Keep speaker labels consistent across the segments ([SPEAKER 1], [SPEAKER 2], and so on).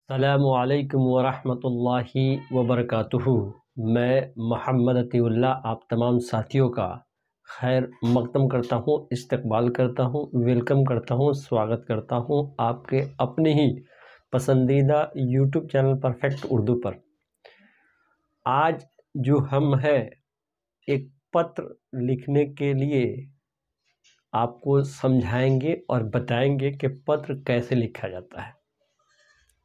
[SPEAKER 1] अस्सलामुअलैकुम वरहमतुल्लाहि वबरकातुहू। मैं मोहम्मद अतीउल्लाह आप तमाम साथियों का खैर मक़दम करता हूँ, इस्तकबाल करता हूँ, वेलकम करता हूँ, स्वागत करता हूँ आपके अपने ही पसंदीदा यूट्यूब चैनल परफेक्ट उर्दू पर। आज जो हम है एक पत्र लिखने के लिए आपको समझाएंगे और बताएंगे कि पत्र कैसे लिखा जाता है।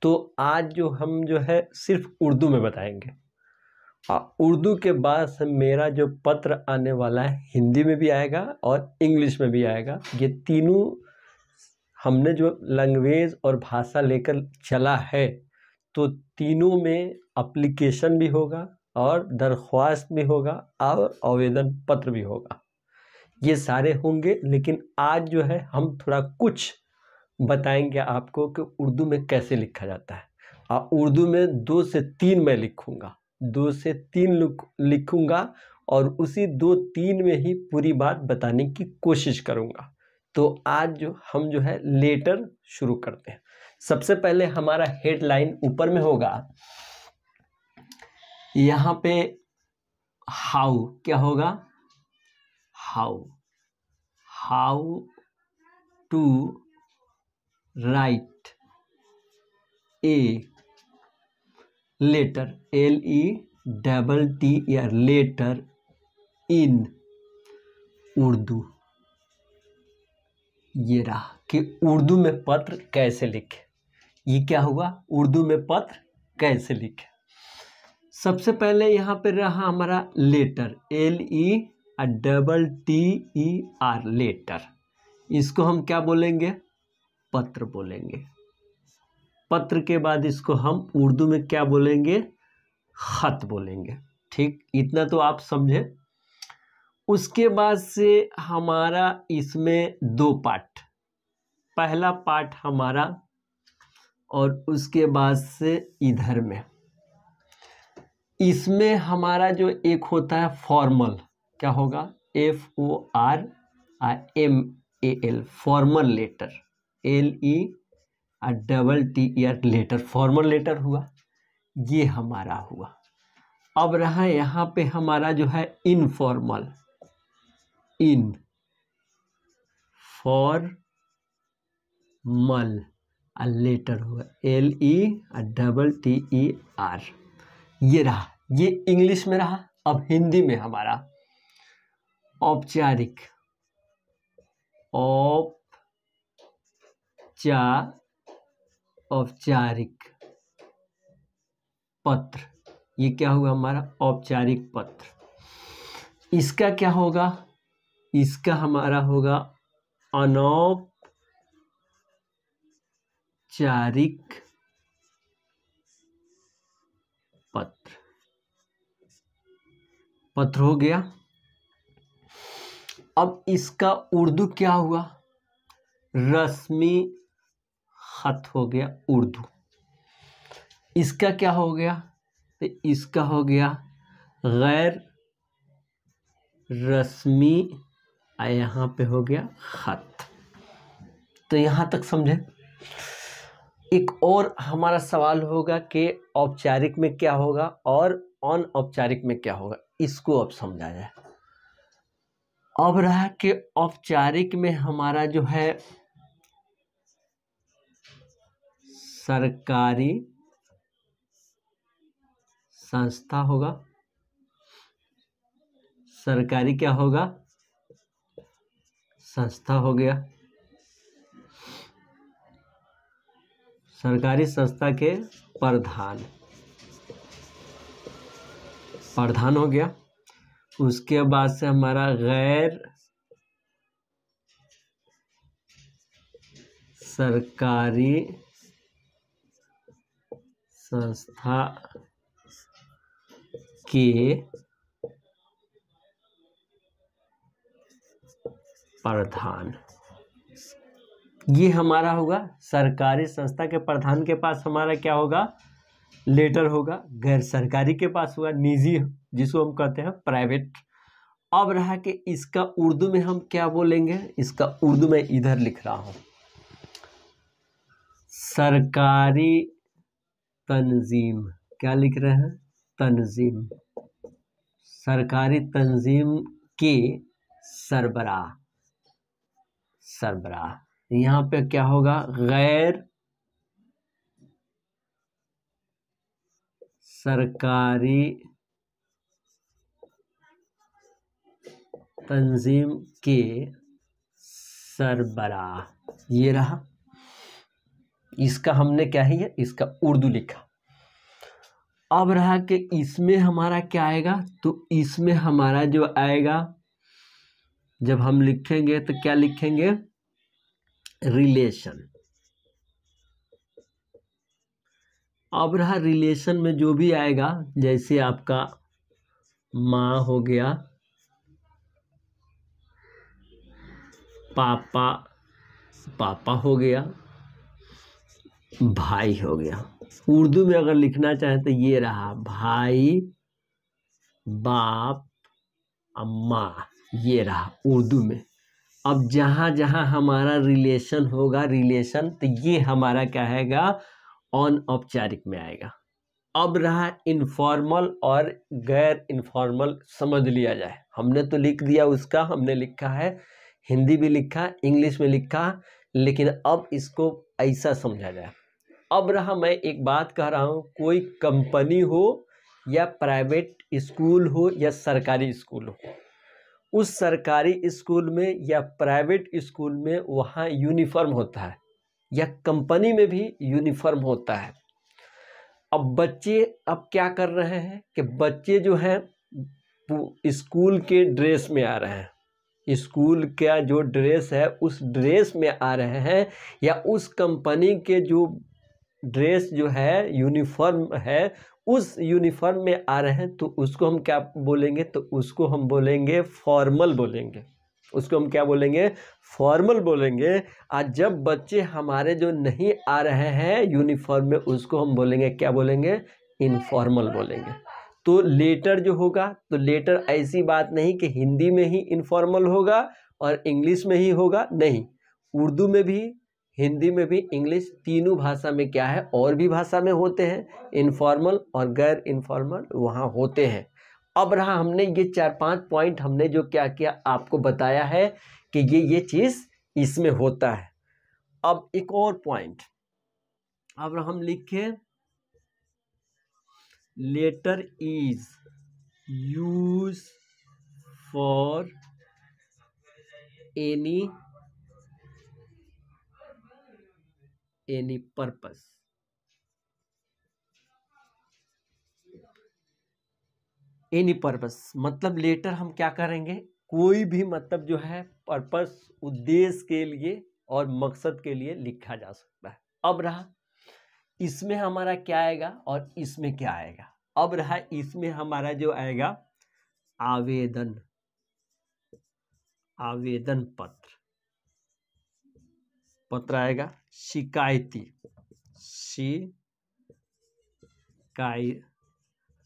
[SPEAKER 1] तो आज जो है सिर्फ उर्दू में बताएंगे। उर्दू के बाद से मेरा जो पत्र आने वाला है हिंदी में भी आएगा और इंग्लिश में भी आएगा। ये तीनों हमने जो लैंग्वेज और भाषा लेकर चला है, तो तीनों में एप्लीकेशन भी होगा और दरख्वास्त भी होगा और आवेदन पत्र भी होगा। ये सारे होंगे, लेकिन आज जो है हम थोड़ा कुछ बताएंगे आपको कि उर्दू में कैसे लिखा जाता है। और उर्दू में 2 से 3 मैं लिखूंगा, 2 से 3 लिखूंगा और उसी 2-3 में ही पूरी बात बताने की कोशिश करूंगा। तो आज हम जो है लेटर शुरू करते हैं। सबसे पहले हमारा हेडलाइन ऊपर में होगा, यहाँ पे हाउ क्या होगा, how to write a letter, LETTER letter in Urdu. ये रहा कि उर्दू में पत्र कैसे लिखे। ये क्या हुआ, उर्दू में पत्र कैसे लिखे। सबसे पहले यहाँ पे रहा हमारा लेटर, LETTER लेटर। इसको हम क्या बोलेंगे, पत्र बोलेंगे। पत्र के बाद इसको हम उर्दू में क्या बोलेंगे, खत बोलेंगे। ठीक, इतना तो आप समझे। उसके बाद से हमारा इसमें 2 पार्ट, पहला पार्ट हमारा और उसके बाद से इधर में इसमें हमारा जो एक होता है फॉर्मल, क्या होगा, FORMAL, formal letter, LETTER letter, formal letter हुआ। ये हमारा हुआ। अब रहा यहाँ पे हमारा जो है इनफॉर्मल, फॉर्मल लेटर हुआ, LETTER। ये रहा, ये इंग्लिश में रहा। अब हिंदी में हमारा औपचारिक पत्र, ये क्या हुआ हमारा औपचारिक पत्र। इसका क्या होगा, इसका हमारा होगा अनौपचारिक पत्र हो गया। अब इसका उर्दू क्या हुआ, रस्मी खत हो गया उर्दू। इसका क्या हो गया, तो इसका हो गया गैर रस्मी, यहाँ पे हो गया खत। तो यहाँ तक समझे। एक और हमारा सवाल होगा कि औपचारिक में क्या होगा और अनौपचारिक में क्या होगा, इसको अब समझा जाए। अब रहा कि औपचारिक में हमारा जो है सरकारी संस्था होगा, सरकारी क्या होगा, संस्था हो गया, सरकारी संस्था के प्रधान हो गया। उसके बाद से हमारा गैर सरकारी संस्था के प्रधान, ये हमारा होगा। सरकारी संस्था के प्रधान के पास हमारा क्या होगा, लेटर होगा। गैर सरकारी के पास होगा निजी, जिसको हम कहते हैं प्राइवेट। अब रहा कि इसका उर्दू में हम क्या बोलेंगे, इसका उर्दू में इधर लिख रहा हूं, सरकारी तंजीम, क्या लिख रहे हैं? तंजीम, सरकारी तंजीम के सरबराह। सरबराह यहाँ पे क्या होगा? गैर सरकारी तंजीम के सरबराह, ये रहा। इसका हमने क्या ही है, इसका उर्दू लिखा। अब रहा कि इसमें हमारा क्या आएगा, तो इसमें हमारा जो आएगा, जब हम लिखेंगे तो क्या लिखेंगे? रिलेशन। अब रहा रिलेशन में जो भी आएगा, जैसे आपका माँ हो गया, पापा, पापा हो गया, भाई हो गया। उर्दू में अगर लिखना चाहें तो ये रहा, भाई, बाप, अम्मा, ये रहा उर्दू में। अब जहाँ जहाँ हमारा रिलेशन होगा, रिलेशन, तो ये हमारा क्या आएगा? अनौपचारिक में आएगा। अब रहा इनफॉर्मल और गैर इनफॉर्मल, समझ लिया जाए। हमने तो लिख दिया उसका, हमने लिखा है, हिंदी भी लिखा, इंग्लिश में लिखा, लेकिन अब इसको ऐसा समझा जाए। अब रहा, मैं एक बात कह रहा हूँ, कोई कंपनी हो या प्राइवेट स्कूल हो या सरकारी स्कूल हो, उस सरकारी स्कूल में या प्राइवेट स्कूल में वहाँ यूनिफॉर्म होता है, या कंपनी में भी यूनिफॉर्म होता है। अब बच्चे अब क्या कर रहे हैं कि बच्चे जो हैं स्कूल के ड्रेस में आ रहे हैं, स्कूल का जो ड्रेस है उस ड्रेस में आ रहे हैं, या उस कंपनी के जो ड्रेस जो है, यूनिफॉर्म है, उस यूनिफॉर्म में आ रहे हैं, तो उसको हम क्या बोलेंगे? तो उसको हम बोलेंगे फॉर्मल बोलेंगे। उसको हम क्या बोलेंगे? फॉर्मल बोलेंगे। आज जब बच्चे हमारे जो नहीं आ रहे हैं यूनिफॉर्म में, उसको हम बोलेंगे, क्या बोलेंगे? इनफॉर्मल बोलेंगे। तो लेटर जो होगा, तो लेटर ऐसी बात नहीं कि हिंदी में ही इनफॉर्मल होगा और इंग्लिश में ही होगा, नहीं, उर्दू में भी, हिंदी में भी, इंग्लिश, तीनों भाषा में क्या है, और भी भाषा में होते हैं इनफॉर्मल और गैर इनफॉर्मल, वहाँ होते हैं। अब रहा, हमने ये 4-5 पॉइंट हमने जो क्या किया आपको बताया है कि ये चीज़ इसमें होता है। अब एक और पॉइंट, अब हम लिखें, letter is use for any purpose. Any purpose मतलब लेटर हम क्या करेंगे? कोई भी मतलब जो है पर्पस, उद्देश्य के लिए और मकसद के लिए लिखा जा सकता है। अब रहा, इसमें हमारा क्या आएगा और इसमें क्या आएगा? अब रहा, इसमें हमारा जो आएगा आवेदन, आवेदन पत्र, पत्र आएगा, शिकायती,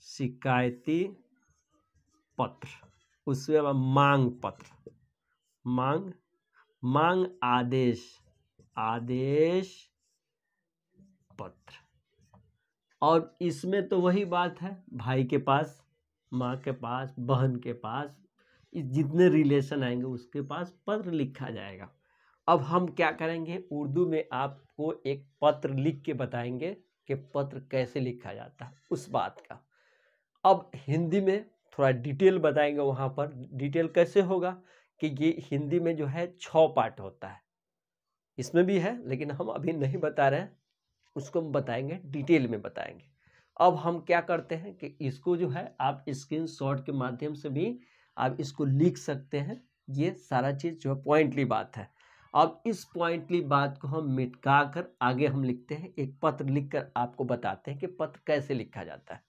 [SPEAKER 1] शिकायती पत्र, उसके बाद मांग पत्र, मांग आदेश, आदेश पत्र। और इसमें तो वही बात है, भाई के पास, माँ के पास, बहन के पास, जितने रिलेशन आएंगे उसके पास पत्र लिखा जाएगा। अब हम क्या करेंगे, उर्दू में आपको एक पत्र लिख के बताएंगे कि पत्र कैसे लिखा जाता है, उस बात का। अब हिंदी में थोड़ा डिटेल बताएंगे। वहाँ पर डिटेल कैसे होगा कि ये हिंदी में जो है 6 पार्ट होता है, इसमें भी है, लेकिन हम अभी नहीं बता रहे हैं, उसको हम बताएंगे, डिटेल में बताएंगे। अब हम क्या करते हैं कि इसको जो है आप स्क्रीनशॉट के माध्यम से भी आप इसको लिख सकते हैं। ये सारा चीज़ जो है पॉइंटली बात है। अब इस पॉइंटली बात को हम मिटा कर आगे हम लिखते हैं, एक पत्र लिखकर आपको बताते हैं कि पत्र कैसे लिखा जाता है।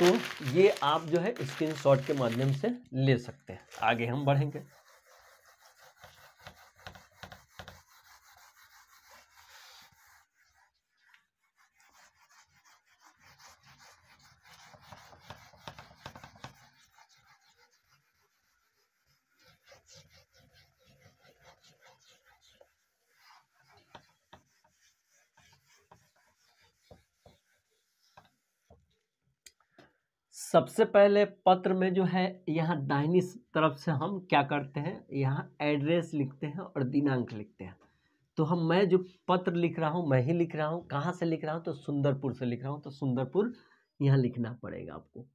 [SPEAKER 1] तो ये आप जो है स्क्रीनशॉट के माध्यम से ले सकते हैं। आगे हम बढ़ेंगे। सबसे पहले पत्र में जो है यहाँ दाहिनी तरफ से हम क्या करते हैं, यहाँ एड्रेस लिखते हैं और दिनांक लिखते हैं। तो मैं जो पत्र लिख रहा हूँ मैं ही लिख रहा हूँ। कहाँ से लिख रहा हूँ, तो सुंदरपुर से लिख रहा हूँ। तो सुंदरपुर यहाँ लिखना पड़ेगा आपको,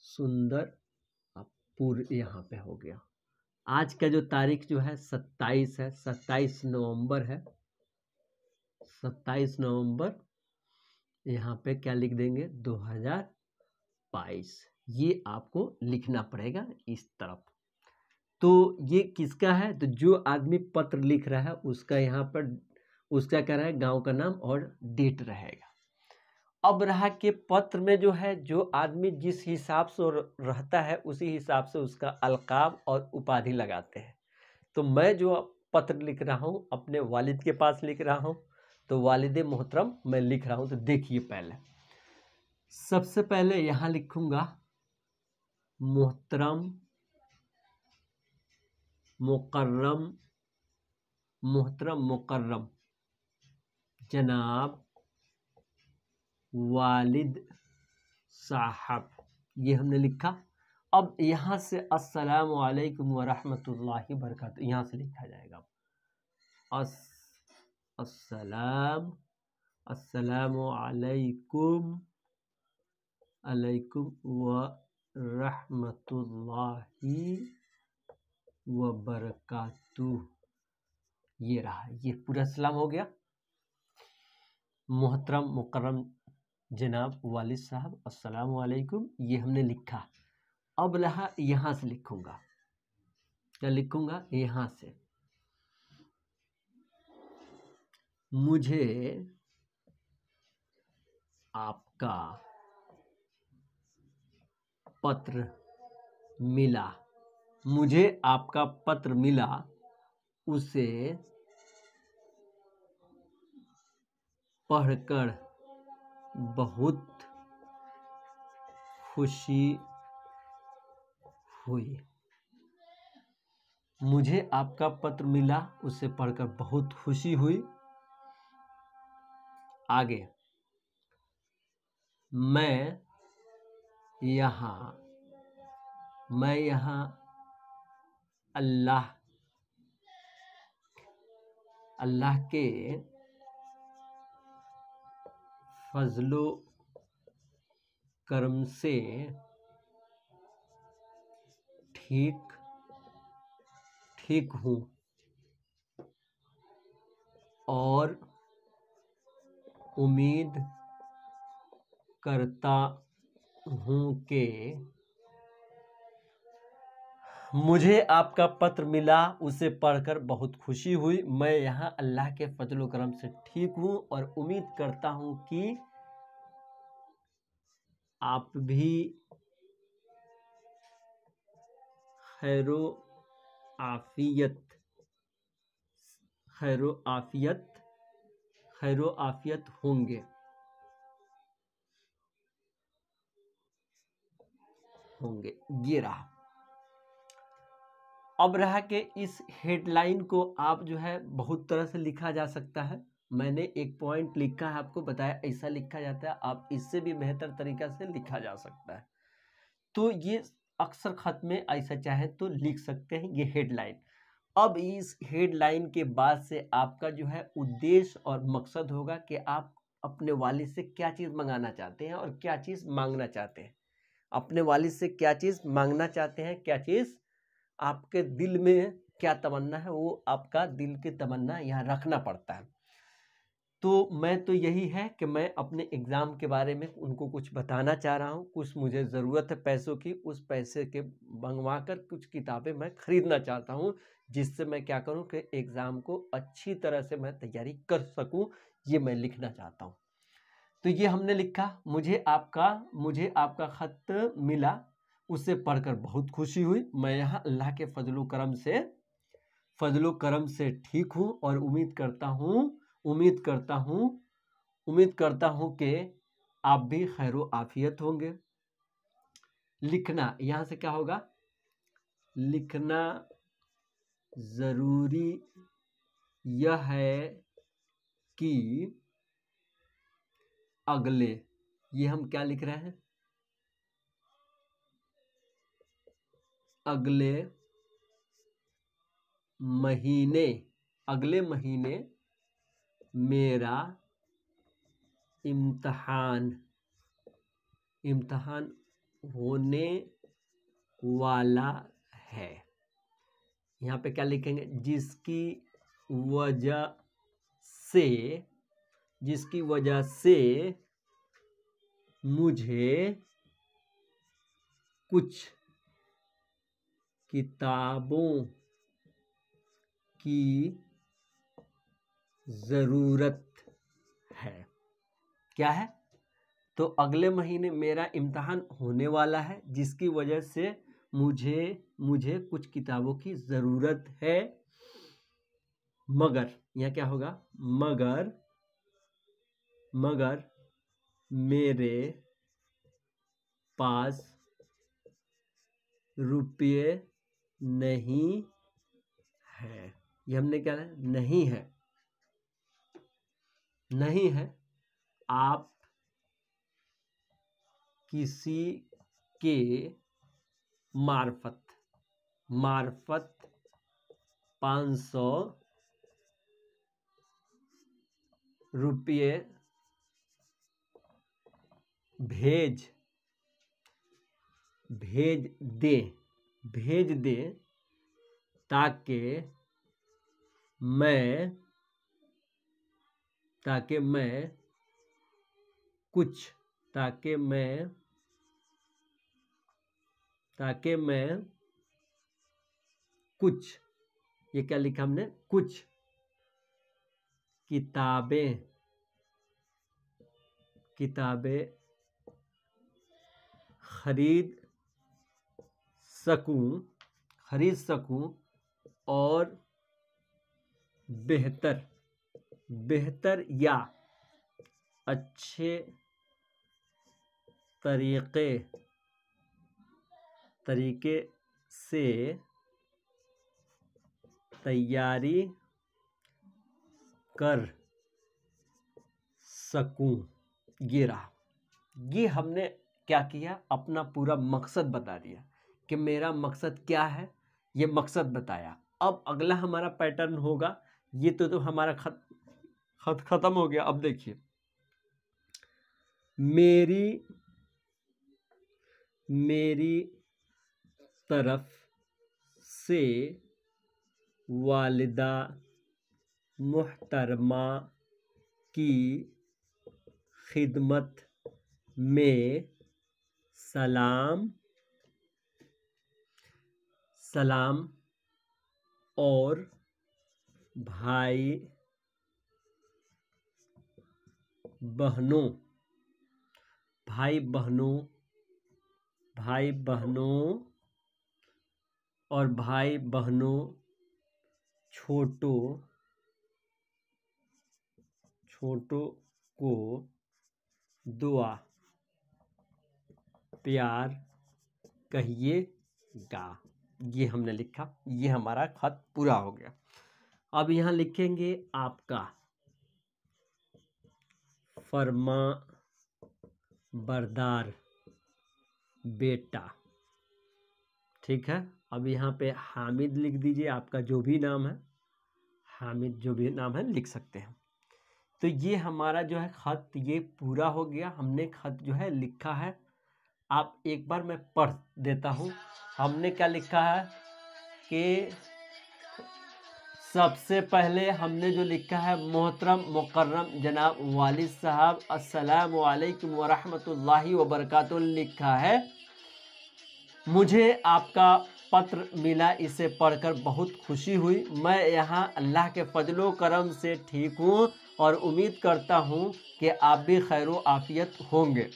[SPEAKER 1] सुंदरपुर यहाँ पे हो गया। आज का जो तारीख जो है 27 है, 27 नवंबर है। 27 नवंबर यहाँ पे क्या लिख देंगे, 2022। ये आपको लिखना पड़ेगा इस तरफ। तो ये किसका है, तो जो आदमी पत्र लिख रहा है उसका यहाँ पर उसका क्या रहा है, गांव का नाम और डेट रहेगा। अब रहा कि पत्र में जो है जो आदमी जिस हिसाब से रहता है उसी हिसाब से उसका अलकाब और उपाधि लगाते हैं। तो मैं जो पत्र लिख रहा हूँ अपने वालिद के पास लिख रहा हूँ, तो वालिद मोहतरम मैं लिख रहा हूँ। तो देखिए पहले सबसे पहले यहाँ लिखूंगा मोहतरम मुकर्रम, मोहतरम मुकर्रम जनाब वालिद साहब, ये हमने लिखा। अब यहाँ से अस्सलामु अलैकुम व रहमतुल्लाहि व बरकातहू यहाँ से लिखा जाएगा। अस्सलामु अलैकुम व रहमतुल्लाहि व बरकातहू। ये रहा, ये पूरा सलाम हो गया। मोहतरम मुकर्रम जनाब वालिद साहब अस्सलामु अलैकुम, ये हमने लिखा। अब रहा यहाँ से लिखूंगा, क्या लिखूंगा, यहाँ से मुझे आपका पत्र मिला, मुझे आपका पत्र मिला, उसे पढ़कर बहुत खुशी हुई। मुझे आपका पत्र मिला, उसे पढ़कर बहुत खुशी हुई। आगे मैं यहाँ अल्लाह के फजलो करम से ठीक हूँ और उम्मीद करता हूँ कि मुझे आपका पत्र मिला, उसे पढ़कर बहुत खुशी हुई। मैं यहाँ अल्लाह के फजलो करम से ठीक हूँ और उम्मीद करता हूँ कि आप भी खैरो आफियत होंगे। ये रहा। अब रहा कि इस हेडलाइन को आप जो है बहुत तरह से लिखा जा सकता है। मैंने एक पॉइंट लिखा है, आपको बताया ऐसा लिखा जाता है। आप इससे भी बेहतर तरीका से लिखा जा सकता है। तो ये अक्सर खत में ऐसा चाहे तो लिख सकते हैं, ये हेडलाइन। अब इस हेडलाइन के बाद से आपका जो है उद्देश्य और मकसद होगा कि आप अपने वालिद से क्या चीज़ मंगाना चाहते हैं और क्या चीज़ मांगना चाहते हैं। अपने वालिद से क्या चीज़ मांगना चाहते हैं, क्या चीज़ आपके दिल में क्या तमन्ना है, वो आपका दिल की तमन्ना यहाँ रखना पड़ता है। तो मैं तो यही है कि मैं अपने एग्ज़ाम के बारे में उनको कुछ बताना चाह रहा हूँ। कुछ मुझे ज़रूरत है पैसों की, उस पैसे के मंगवा कर कुछ किताबें मैं ख़रीदना चाहता हूँ, जिससे मैं क्या करूँ कि एग्ज़ाम को अच्छी तरह से मैं तैयारी कर सकूँ। ये मैं लिखना चाहता हूँ। तो ये हमने लिखा, मुझे आपका ख़त मिला, उसे पढ़कर बहुत खुशी हुई। मैं यहाँ अल्लाह के फजलो करम से ठीक हूँ और उम्मीद करता हूँ कि आप भी खैरो आफियत होंगे। लिखना, यहाँ से क्या होगा, लिखना ज़रूरी यह है कि अगले ये हम क्या लिख रहे हैं, अगले महीने मेरा इम्तिहान होने वाला है। यहाँ पे क्या लिखेंगे, जिसकी वजह से मुझे कुछ किताबों की ज़रूरत है। क्या है, तो अगले महीने मेरा इम्तिहान होने वाला है, जिसकी वजह से मुझे कुछ किताबों की ज़रूरत है, मगर यहाँ क्या होगा, मगर मेरे पास रुपये नहीं है। ये हमने क्या है, नहीं है। आप किसी के मार्फत 500 रुपये भेज दे ताकि मैं कुछ, ये क्या लिखा हमने, कुछ किताबें खरीद सकूं और बेहतर या अच्छे तरीके से तैयारी कर सकूं। ये रहा, ये हमने क्या किया, अपना पूरा मकसद बता दिया कि मेरा मकसद क्या है, ये मकसद बताया। अब अगला हमारा पैटर्न होगा, ये तो हमारा खत खत्म हो गया। अब देखिए, मेरी तरफ से वालिदा मुहतरमा की खिदमत में सलाम और भाई बहनों छोटों को दुआ प्यार कहिएगा। ये हमने लिखा, ये हमारा खत पूरा हो गया। अब यहाँ लिखेंगे आपका फरमा बरदार बेटा, ठीक है। अब यहाँ पे हामिद लिख दीजिए, आपका जो भी नाम है, हामिद जो भी नाम है लिख सकते हैं। तो ये हमारा जो है खत ये पूरा हो गया, हमने खत जो है लिखा है। आप एक बार मैं पढ़ देता हूँ। हमने क्या लिखा है कि सबसे पहले हमने जो लिखा है, मोहतरम मुकर्रम जनाब वालिद साहब, अस्सलामु अलैकुम व रहमतुल्लाहि व बरकातुहू लिखा है। मुझे आपका पत्र मिला, इसे पढ़कर बहुत खुशी हुई। मैं यहाँ अल्लाह के फजलो करम से ठीक हूँ और उम्मीद करता हूँ कि आप भी खैर आफियत होंगे।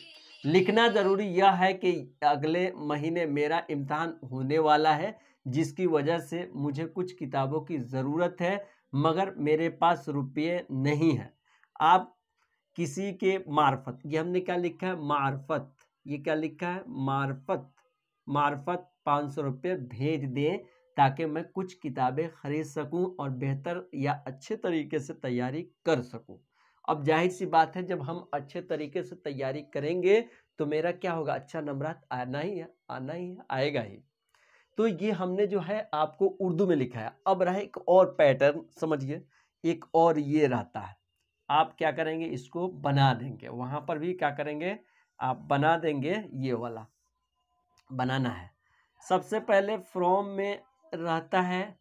[SPEAKER 1] लिखना ज़रूरी यह है कि अगले महीने मेरा इम्तिहान होने वाला है, जिसकी वजह से मुझे कुछ किताबों की ज़रूरत है, मगर मेरे पास रुपये नहीं है। आप किसी के मार्फत, ये हमने क्या लिखा है, मार्फत, ये क्या लिखा है, मार्फत 500 रुपये भेज दें ताकि मैं कुछ किताबें खरीद सकूं और बेहतर या अच्छे तरीके से तैयारी कर सकूं। अब जाहिर सी बात है, जब हम अच्छे तरीके से तैयारी करेंगे तो मेरा क्या होगा, अच्छा नंबरात आना ही है, आएगा ही। तो ये हमने जो है आपको उर्दू में लिखा है। अब रहा एक और पैटर्न, समझिए, एक और ये रहता है, आप क्या करेंगे, इसको बना देंगे। वहां पर भी क्या करेंगे, आप बना देंगे, ये वाला बनाना है। सबसे पहले फ्रॉम में रहता है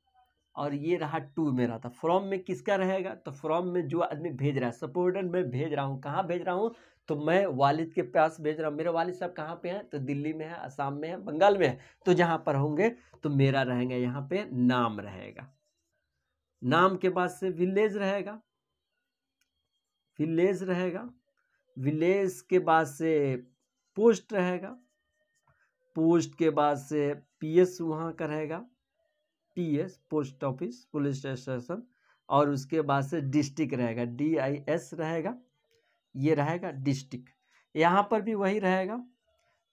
[SPEAKER 1] और ये रहा टू में रहता है। फ्रॉम में किसका रहेगा, तो फ्रॉम में जो आदमी भेज रहा है, सपोर्टेड मैं भेज रहा हूँ, कहाँ भेज रहा हूँ, तो मैं वालिद के पास भेज रहा हूँ। मेरे वालिद साहब कहाँ पे हैं, तो दिल्ली में है, असम में है, बंगाल में है। तो जहाँ पर होंगे तो मेरा रहेगा यहाँ पे नाम रहेगा। नाम के बाद से विलेज रहेगा, विलेज रहेगा। विलेज के बाद से पोस्ट रहेगा, पोस्ट के बाद से पीएस वहाँ का रहेगा, PS post office police station. और उसके बाद से डिस्ट्रिक्ट रहेगा, DIS रहेगा, ये रहेगा डिस्ट्रिक्ट। यहाँ पर भी वही रहेगा,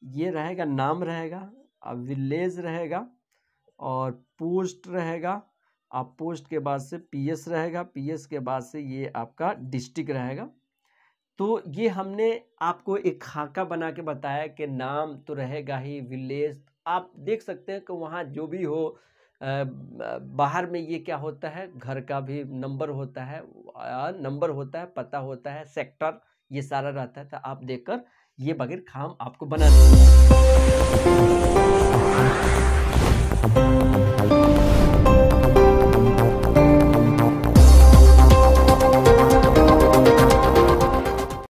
[SPEAKER 1] ये रहेगा नाम रहेगा, अब विलेज रहेगा और पोस्ट रहेगा। अब पोस्ट के बाद से पीएस रहेगा, पीएस के बाद से ये आपका डिस्ट्रिक्ट रहेगा। तो ये हमने आपको एक खाका बना के बताया कि नाम तो रहेगा ही, विलेज आप देख सकते हैं कि वहाँ जो भी हो, बाहर में ये क्या होता है, घर का भी नंबर होता है, पता होता है, सेक्टर, ये सारा रहता है। तो आप देखकर ये बगैर खाम आपको बना देंगे।